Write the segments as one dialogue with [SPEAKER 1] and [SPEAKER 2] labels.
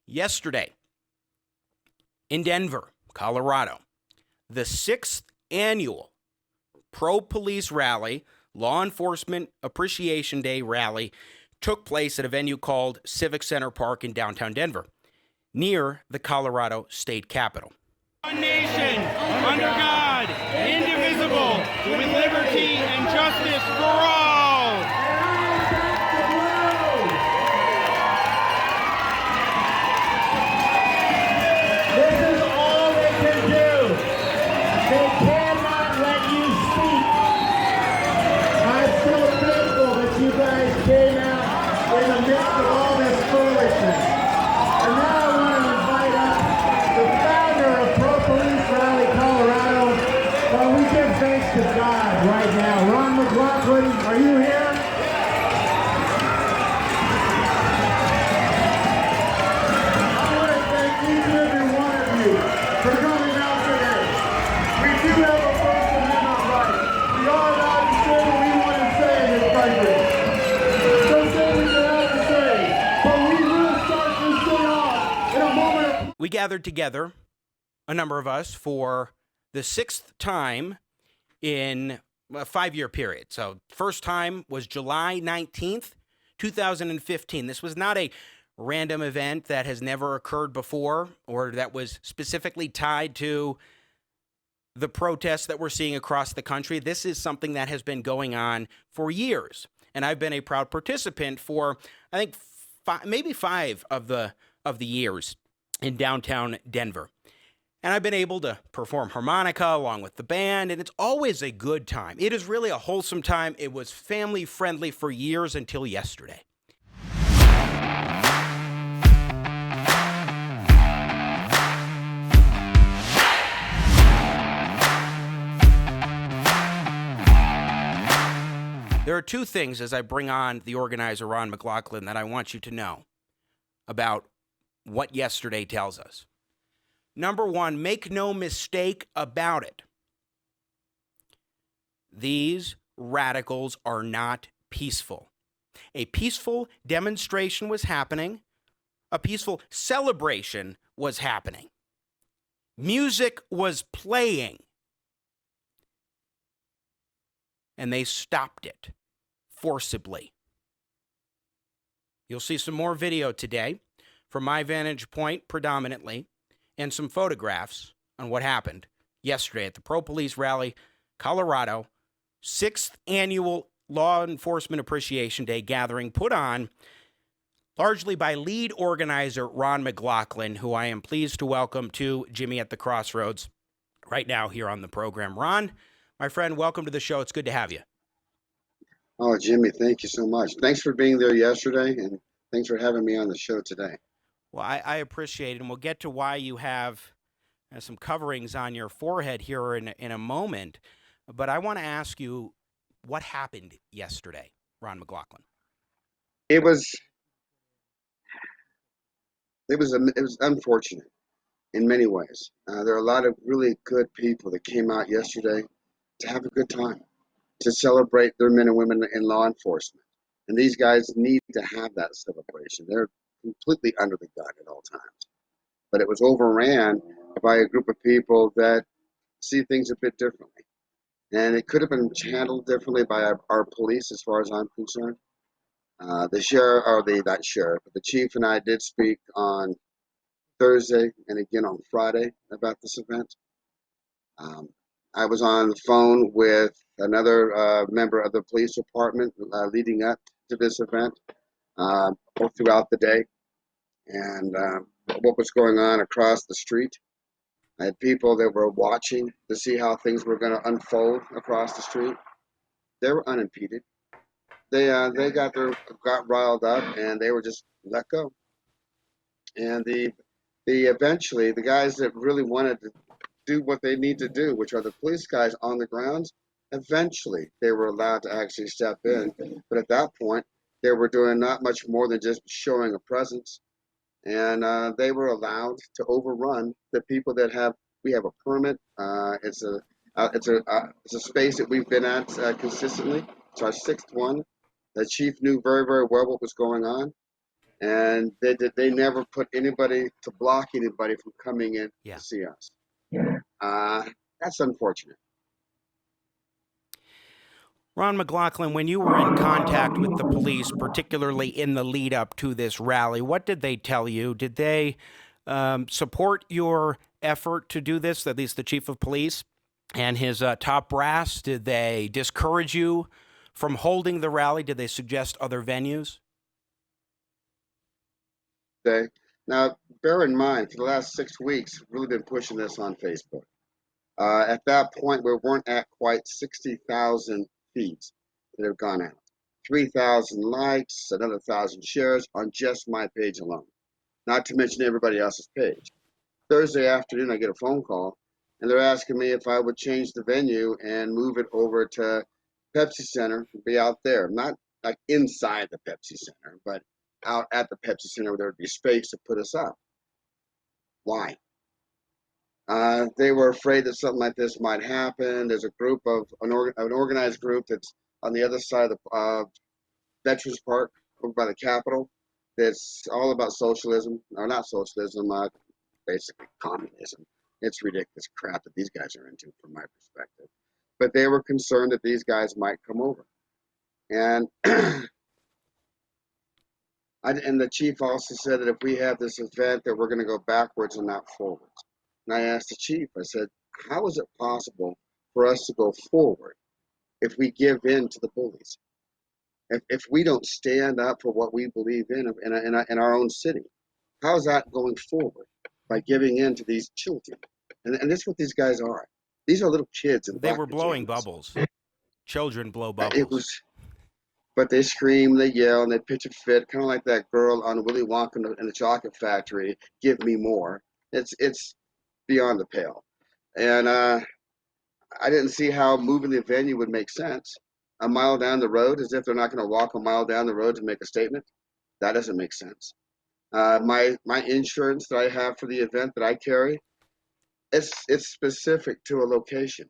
[SPEAKER 1] Yesterday, in Denver, Colorado, the 6th annual pro-police rally, Law Enforcement Appreciation Day rally, took place at a venue called Civic Center Park in downtown Denver, near the Colorado state capitol.
[SPEAKER 2] One nation, under God, indivisible, with liberty and justice for all.
[SPEAKER 3] This is all they can do. They cannot let you speak. I'm so thankful that you guys came out in the midst of all this foolishness. And now I want to invite up the founder of Pro-Police Rally Colorado. Well, we give thanks to God right now. Ron MacLachlan, are you here? I want to thank each and every one of you for coming out today. We do have a First Amendment right. We are allowed to say what we want to say in this country. So say what you have to say. But we will start this thing off in a moment of...
[SPEAKER 1] We gathered together, a number of us, for the 6th time in a 5-year period. So first time was July 19th, 2015. This was not a random event that has never occurred before or that was specifically tied to the protests that we're seeing across the country. This is something that has been going on for years. And I've been a proud participant for, I think, maybe five of the years in downtown Denver. And I've been able to perform harmonica along with the band, and it's always a good time. It is really a wholesome time. It was family friendly for years until yesterday. There are two things as I bring on the organizer, Ron MacLachlan, that I want you to know about what yesterday tells us. Number one, make no mistake about it. These radicals are not peaceful. A peaceful demonstration was happening. A peaceful celebration was happening. Music was playing. And they stopped it forcibly. You'll see some more video today from my vantage point predominantly, and some photographs on what happened yesterday at the Pro-Police Rally, Colorado, 6th annual Law Enforcement Appreciation Day gathering put on largely by lead organizer Ron MacLachlan, who I am pleased to welcome to Jimmy at the Crossroads right now here on the program. Ron, my friend, welcome to the show. It's good to have you.
[SPEAKER 4] Oh, Jimmy, thank you so much. Thanks for being there yesterday, and thanks for having me on the show today.
[SPEAKER 1] Well, I appreciate it, and we'll get to why you have some coverings on your forehead here in a moment. But I want to ask you what happened yesterday, Ron MacLachlan.
[SPEAKER 4] It was unfortunate in many ways. There are a lot of really good people that came out yesterday to have a good time, to celebrate their men and women in law enforcement. And these guys need to have that celebration. They're completely under the gun at all times. But it was overran by a group of people that see things a bit differently. And it could have been handled differently by our police as far as I'm concerned. The chief and I did speak on Thursday and again on Friday about this event. I was on the phone with another member of the police department leading up to this event throughout the day, and what was going on across the street. I had people that were watching to see how things were going to unfold across the street. They were unimpeded. They got riled up, and they were just let go. And eventually the guys that really wanted to do what they need to do, which are the police guys on the grounds, eventually they were allowed to actually step in. But at that point, they were doing not much more than just showing a presence. And they were allowed to overrun the people that we have a permit. It's a space that we've been at consistently. It's our 6th one. The chief knew very, very well what was going on. And they never put anybody to block anybody from coming in to see us. That's unfortunate.
[SPEAKER 1] Ron MacLachlan, when you were in contact with the police, particularly in the lead up to this rally, what did they tell you? Did they support your effort to do this, at least the chief of police and his top brass? Did they discourage you from holding the rally? Did they suggest other venues?
[SPEAKER 4] Now, bear in mind, for the last 6 weeks, we've really been pushing this on Facebook. At that point, we weren't at quite 60,000 feeds that have gone out. 3,000 likes, another 1,000 shares on just my page alone, not to mention everybody else's page. Thursday afternoon, I get a phone call, and they're asking me if I would change the venue and move it over to Pepsi Center and be out there. Not like inside the Pepsi Center, but out at the Pepsi Center where there would be space to put us up. Why? They were afraid that something like this might happen. There's a group of an organized group that's on the other side of the Veterans Park over by the Capitol. That's all about socialism, or not socialism, basically communism. It's ridiculous crap that these guys are into, from my perspective. But they were concerned that these guys might come over, and and the chief also said that if we have this event, that we're going to go backwards and not forwards. And I asked the chief, I said, how is it possible for us to go forward if we give in to the bullies? If we don't stand up for what we believe in our own city, how is that going forward? By giving in to these children. And that's what these guys are. These are little kids.
[SPEAKER 1] They were blowing bubbles. Children blow bubbles.
[SPEAKER 4] But they scream, they yell, and they pitch a fit, kind of like that girl on Willy Wonka in the Chocolate Factory, give me more. It's beyond the pale. And I didn't see how moving the venue would make sense. A mile down the road, as if they're not going to walk a mile down the road to make a statement. That doesn't make sense. My insurance that I have for the event that I carry, it's specific to a location.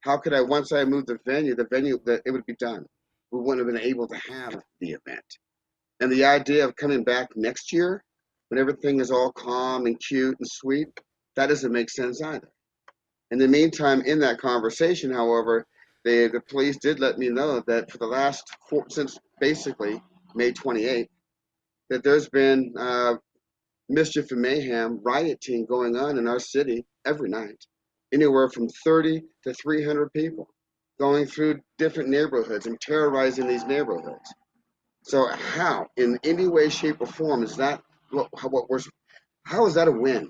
[SPEAKER 4] How could I, once I moved the venue, that it would be done. We wouldn't have been able to have the event. And the idea of coming back next year, when everything is all calm and cute and sweet, that doesn't make sense either. In the meantime, in that conversation, however, the police did let me know that for the last since basically May 28th, that there's been mischief and mayhem, rioting going on in our city every night. Anywhere from 30 to 300 people going through different neighborhoods and terrorizing these neighborhoods. So how, in any way, shape, or form, is that how is that a win?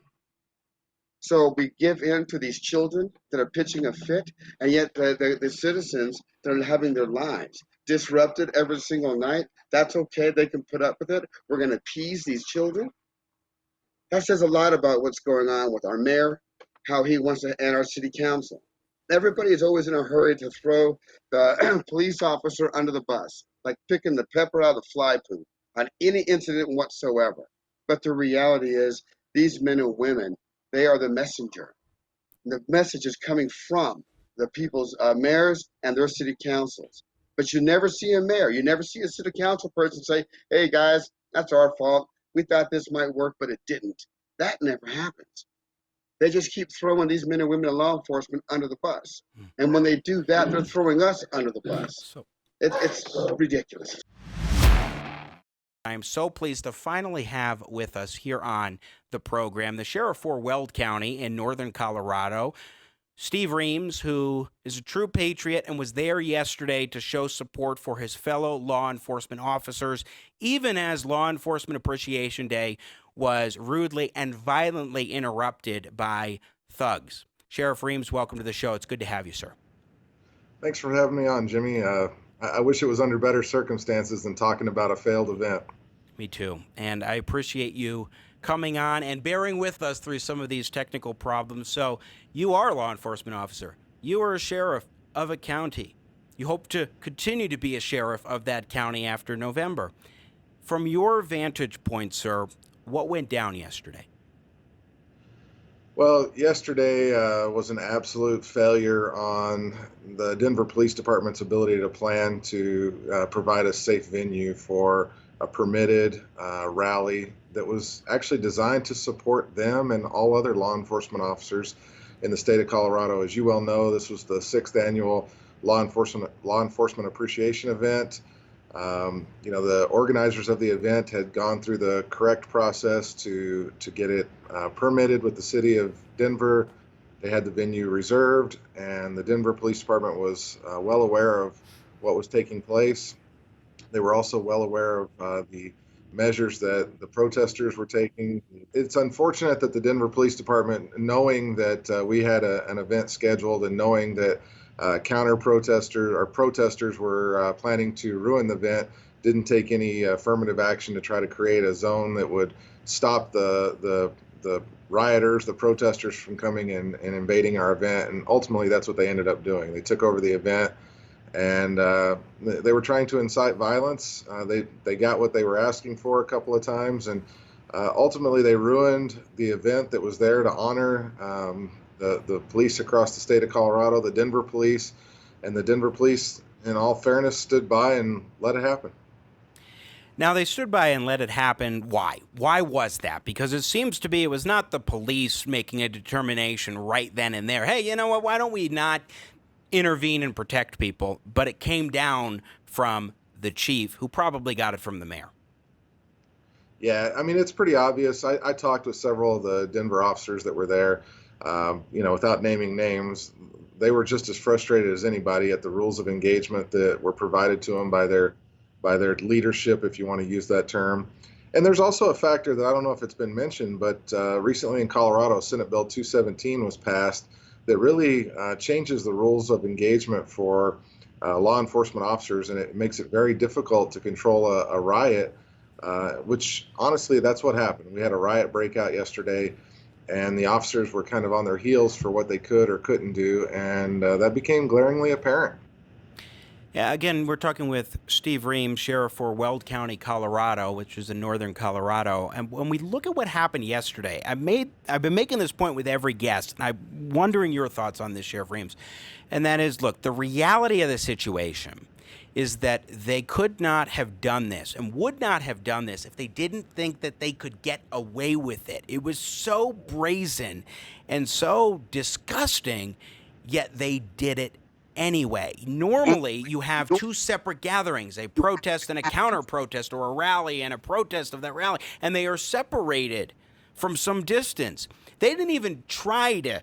[SPEAKER 4] So we give in to these children that are pitching a fit, and yet the citizens that are having their lives disrupted every single night, that's okay, they can put up with it. We're going to appease these children. That says a lot about what's going on with our mayor, how he wants to, and our city council. Everybody is always in a hurry to throw the police officer under the bus, like picking the pepper out of the fly poop on any incident whatsoever. But the reality is, these men and women, they are the messenger. The message is coming from the people's mayors and their city councils. But you never see a mayor, you never see a city council person say, hey guys, that's our fault. We thought this might work, but it didn't. That never happens. They just keep throwing these men and women in law enforcement under the bus. And when they do that, they're throwing us under the bus. It's ridiculous.
[SPEAKER 1] I am so pleased to finally have with us here on the program the sheriff for Weld County in northern Colorado, Steve Reams, who is a true patriot and was there yesterday to show support for his fellow law enforcement officers, even as Law Enforcement Appreciation Day was rudely and violently interrupted by thugs. Sheriff Reams, welcome to the show. It's good to have you, sir.
[SPEAKER 5] Thanks for having me on, Jimmy. I wish it was under better circumstances than talking about a failed event.
[SPEAKER 1] Me too. And I appreciate you coming on and bearing with us through some of these technical problems. So you are a law enforcement officer. You are a sheriff of a county. You hope to continue to be a sheriff of that county after November. From your vantage point, sir, what went down yesterday?
[SPEAKER 5] Well, yesterday was an absolute failure on the Denver Police Department's ability to plan to provide a safe venue for a permitted rally that was actually designed to support them and all other law enforcement officers in the state of Colorado. As you well know, this was the 6th annual law enforcement appreciation event. The organizers of the event had gone through the correct process to get it permitted with the city of Denver. They had the venue reserved, and the Denver Police Department was well aware of what was taking place. They were also well aware of the measures that the protesters were taking. It's unfortunate that the Denver Police Department, knowing that we had an event scheduled and knowing that protesters were planning to ruin the event, didn't take any affirmative action to try to create a zone that would stop the rioters, the protesters from coming and invading our event. And ultimately, that's what they ended up doing. They took over the event, and they were trying to incite violence. They got what they were asking for a couple of times, and ultimately they ruined the event that was there to honor the police across the state of Colorado, the Denver police. And the Denver police, in all fairness, stood by and let it happen.
[SPEAKER 1] Now, they stood by and let it happen. Why? Why was that? Because it seems to be it was not the police making a determination right then and there. Hey, you know what? Why don't we not intervene and protect people? But it came down from the chief, who probably got it from the mayor.
[SPEAKER 5] Yeah, I mean, it's pretty obvious. I talked with several of the Denver officers that were there, without naming names. They were just as frustrated as anybody at the rules of engagement that were provided to them by their leadership, if you want to use that term. And there's also a factor that I don't know if it's been mentioned, but recently in Colorado, Senate Bill 217 was passed that really changes the rules of engagement for law enforcement officers, and it makes it very difficult to control a riot, which honestly, that's what happened. We had a riot breakout yesterday, and the officers were kind of on their heels for what they could or couldn't do, and that became glaringly apparent.
[SPEAKER 1] Yeah, again, we're talking with Steve Reams, sheriff for Weld County, Colorado, which is in northern Colorado. And when we look at what happened yesterday, I've been making this point with every guest, and I'm wondering your thoughts on this, Sheriff Reams. And that is, look, the reality of the situation is that they could not have done this and would not have done this if they didn't think that they could get away with it. It was so brazen and so disgusting, yet they did it anyway. Normally, you have two separate gatherings, a protest and a counter-protest, or a rally and a protest of that rally, and they are separated from some distance. They didn't even try to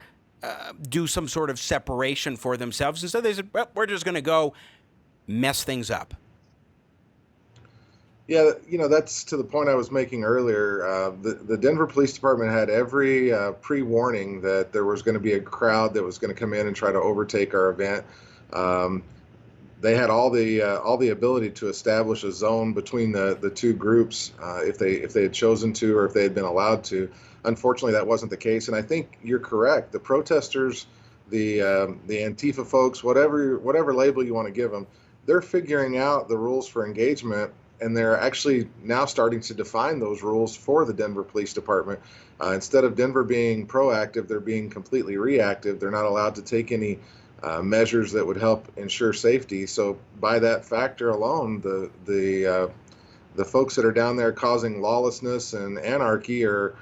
[SPEAKER 1] do some sort of separation for themselves. Instead, they said, well, we're just going to go mess things up.
[SPEAKER 5] Yeah, that's to the point I was making earlier. The Denver Police Department had every pre-warning that there was going to be a crowd that was going to come in and try to overtake our event. They had all the ability to establish a zone between the two groups if they had chosen to, or if they had been allowed to. Unfortunately, that wasn't the case, and I think you're correct. The protesters, the Antifa folks, whatever label you want to give them, they're figuring out the rules for engagement, and they're actually now starting to define those rules for the Denver Police Department. Instead of Denver being proactive, they're being completely reactive. They're not allowed to take any measures that would help ensure safety. So by that factor alone, the folks that are down there causing lawlessness and anarchy are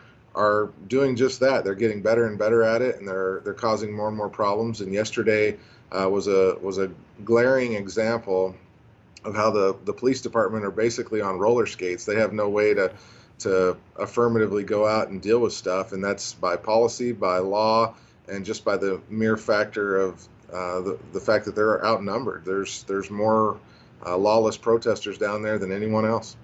[SPEAKER 5] doing just that. They're getting better and better at it, and they're causing more and more problems. And yesterday was a glaring example of how the police department are basically on roller skates. They have no way to affirmatively go out and deal with stuff, and that's by policy, by law, and just by the mere factor of the fact that they're outnumbered. There's more lawless protesters down there than anyone else.